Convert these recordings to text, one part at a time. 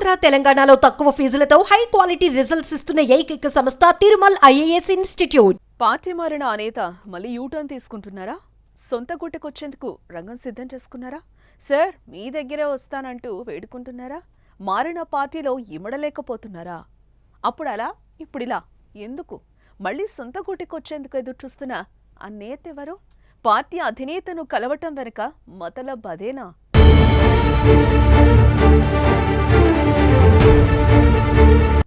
ఆంధ్ర తెలంగాణలో తక్కువ ఫీజులతో high quality results ఇస్తున్న ఏకైక సంస్థ తిరుమల్ ఐఏఎస్ ఇన్స్టిట్యూట్. పార్టీ మారిన ఆ నేత మళ్ళీ యూటర్న్ తీసుకుంటున్నారా? సొంత గుట్టకొచ్చేందుకు రంగం సిద్ధం చేసుకున్నారా? సార్ మీ దగ్గరే వస్తానంటూ వేడుకుంటున్నారా? మారిన పార్టీలో ఇమడలేకపోతున్నారా? అప్పుడు అలా ఇప్పుడిలా ఎందుకు? మళ్ళీ సొంత గుట్టకొచ్చేందుకు ఎదురు చూస్తున్న ఆ నేత ఎవరు? పార్టీ అధినేతను కలవటం వెనుక మతలబ్ అదేనా?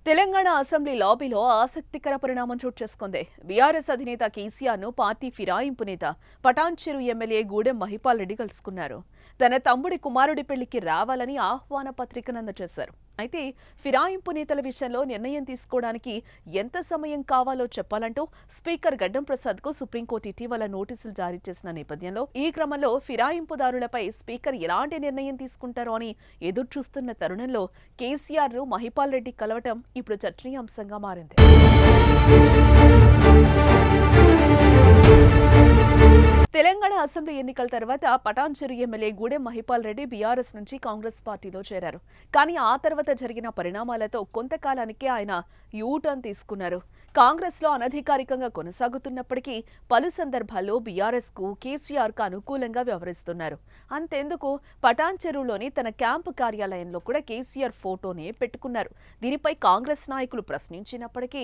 తెలంగాణ అసెంబ్లీ లాబీలో ఆసక్తికర పరిణామం చోటు చేసుకుంది. బీఆర్ఎస్ అధినేత కేసీఆర్ ను పార్టీ ఫిరాయింపు నేత పటాన్ చెరు ఎమ్మెల్యే గూడెం మహిపాల్ రెడ్డి కలుసుకున్నారు. తన తమ్ముడి కుమారుడి పెళ్లికి రావాలని ఆహ్వాన పత్రికను అందజేశారు. అయితే ఫిరాయింపు నేతల విషయంలో నిర్ణయం తీసుకోవడానికి ఎంత సమయం కావాలో చెప్పాలంటూ స్పీకర్ గడ్డం ప్రసాద్ కు సుప్రీంకోర్టు ఇటీవల నోటీసులు జారీ చేసిన నేపథ్యంలో ఈ క్రమంలో ఫిరాయింపుదారులపై స్పీకర్ ఎలాంటి నిర్ణయం తీసుకుంటారో అని ఎదురు చూస్తున్న తరుణంలో కేసీఆర్ ను మహిపాల్ రెడ్డి కలవటం ఇప్పుడు చర్చనీయాంశంగా మారింది. తెలంగాణ అసెంబ్లీ ఎన్నికల తర్వాత పటాన్ చెరు ఎమ్మెల్యే గూడెం మహిపాల్ రెడ్డి బీఆర్ఎస్ నుంచి కాంగ్రెస్ పార్టీలో చేరారు. కానీ ఆ తర్వాత జరిగిన పరిణామాలతో కొంతకాలానికే ఆయన యూటర్న్ తీసుకున్నారు. కాంగ్రెస్ లో అనధికారికంగా కొనసాగుతున్నప్పటికీ పలు సందర్భాల్లో బీఆర్ఎస్ కు కేసీఆర్ కు అనుకూలంగా వ్యవహరిస్తున్నారు. అంతెందుకు పటాన్ చెరువులోని తన క్యాంపు కార్యాలయంలో కూడా కేసీఆర్ ఫోటోనే పెట్టుకున్నారు. దీనిపై కాంగ్రెస్ నాయకులు ప్రశ్నించినప్పటికీ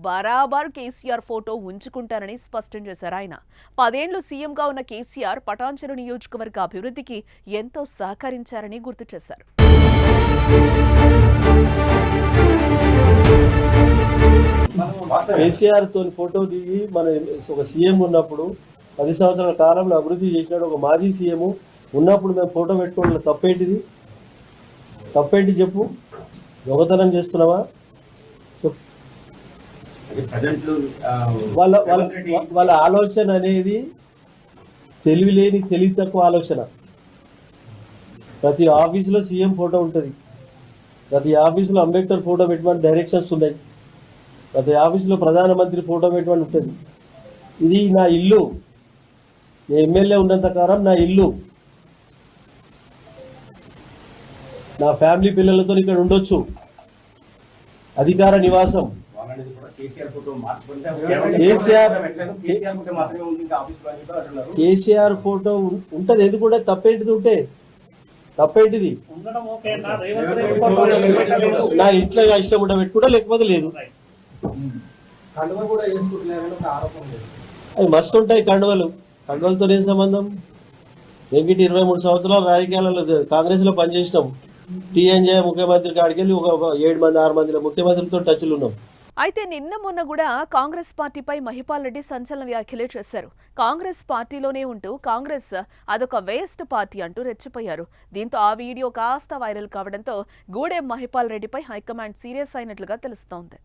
బరాబర్ కేసీఆర్ ఫోటో ఉంచుకుంటారని స్పష్టం చేశారు ఆయన. 10 ఏళ్లు సీఎంగా ఉన్న కేసీఆర్ పటాన్ చెరు నియోజకవర్గ అభివృద్ధికి ఎంతో సహకరించారని గుర్తు చేశారు. కేసీఆర్ తోని ఫోటో దిగి మన ఒక సీఎం ఉన్నప్పుడు 10 సంవత్సరాల కాలంలో అభివృద్ధి చేసినాడు. ఒక మాజీ సీఎం ఉన్నప్పుడు మేము ఫోటో పెట్టుకోవడం తప్పేంటిది? తప్పేంటి చెప్పు? దొంగతనం చేస్తున్నావా? వాళ్ళ ఆలోచన అనేది తెలివిలేని తెలివి తక్కువ ఆలోచన. ప్రతి ఆఫీసులో సీఎం ఫోటో ఉంటుంది, ప్రతి ఆఫీసులో అంబేద్కర్ ఫోటో పెట్టమని డైరెక్షన్స్ ఉన్నాయి, ప్రతి ఆఫీసులో ప్రధానమంత్రి ఫోటో పెట్టమని ఉంటుంది. ఇది నా ఇల్లు, నేను ఎమ్మెల్యే ఉన్నంత కాలం నా ఇల్లు, నా ఫ్యామిలీ పిల్లలతో ఇక్కడ ఉండొచ్చు, అధికార నివాసం. కేసీఆర్ ఫోటో ఉంటది, ఎందుకు కూడా తప్పేంటిది? ఉంటే తప్పేంటిది? నా ఇంట్లో ఇష్టం ఉంటే పెట్టుకుంటా, లేకపోతే లేదు. అవి మస్తు ఉంటాయి కండువలు. కండువలతో ఏం సంబంధం? వెంకటి 23 సంవత్సరాలు రాజకీయాలలో కాంగ్రెస్ లో పనిచేసినాం. టీఎన్జే ముఖ్యమంత్రి కాడికి వెళ్ళి ఒక 7 మంది 6 మందిలో ముఖ్యమంత్రితో టచ్లు ఉన్నాం. అయితే నిన్న మొన్న కూడా కాంగ్రెస్ పార్టీపై మహిపాల్ రెడ్డి సంచలన వ్యాఖ్యలే చేశారు. కాంగ్రెస్ పార్టీలోనే ఉంటూ కాంగ్రెస్ అదొక వేస్ట్ పార్టీ అంటూ రెచ్చిపోయారు. దీంతో ఆ వీడియో కాస్త వైరల్ కావడంతో గూడెం మహిపాల్ రెడ్డిపై హైకమాండ్ సీరియస్ అయినట్లుగా తెలుస్తోంది.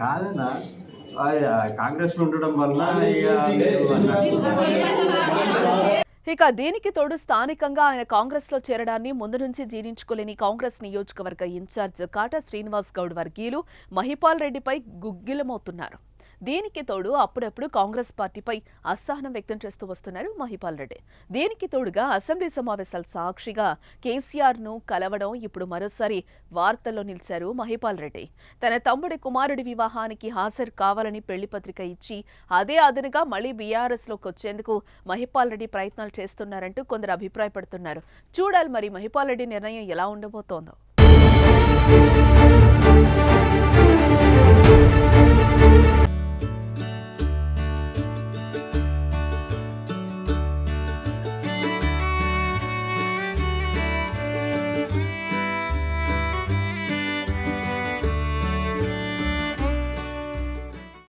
కాదన్నా, కాంగ్రెస్ లో ఉండడం వల్ల ఇక దీనికి తోడు స్థానికంగా ఆయన కాంగ్రెస్ లో చేరడాన్ని ముందు నుంచి జీర్ణించుకోలేని కాంగ్రెస్ నియోజకవర్గ ఇన్ఛార్జ్ కాటా శ్రీనివాస్ గౌడ్ వర్గీయులు మహిపాల్ రెడ్డిపై గుగ్గిలమవుతున్నారు. దీనికి తోడు అప్పుడప్పుడు కాంగ్రెస్ పార్టీపై అసహనం వ్యక్తం చేస్తూ వస్తున్నారు మహిపాల్ రెడ్డి. దీనికి తోడుగా అసెంబ్లీ సమావేశాల సాక్షిగా కేసీఆర్ ను కలవడం ఇప్పుడు మరోసారి వార్తల్లో నిలిచారు మహిపాల్ రెడ్డి. తన తమ్ముడి కుమారుడి వివాహానికి హాజరు కావాలని పెళ్లి పత్రిక ఇచ్చి అదే అదనుగా మళ్లీ బీఆర్ఎస్ లోకి వచ్చేందుకు మహిపాల్ రెడ్డి ప్రయత్నాలు చేస్తున్నారంటూ కొందరు అభిప్రాయపడుతున్నారు. చూడాలి మరి మహిపాల్ రెడ్డి నిర్ణయం ఎలా ఉండబోతోందో.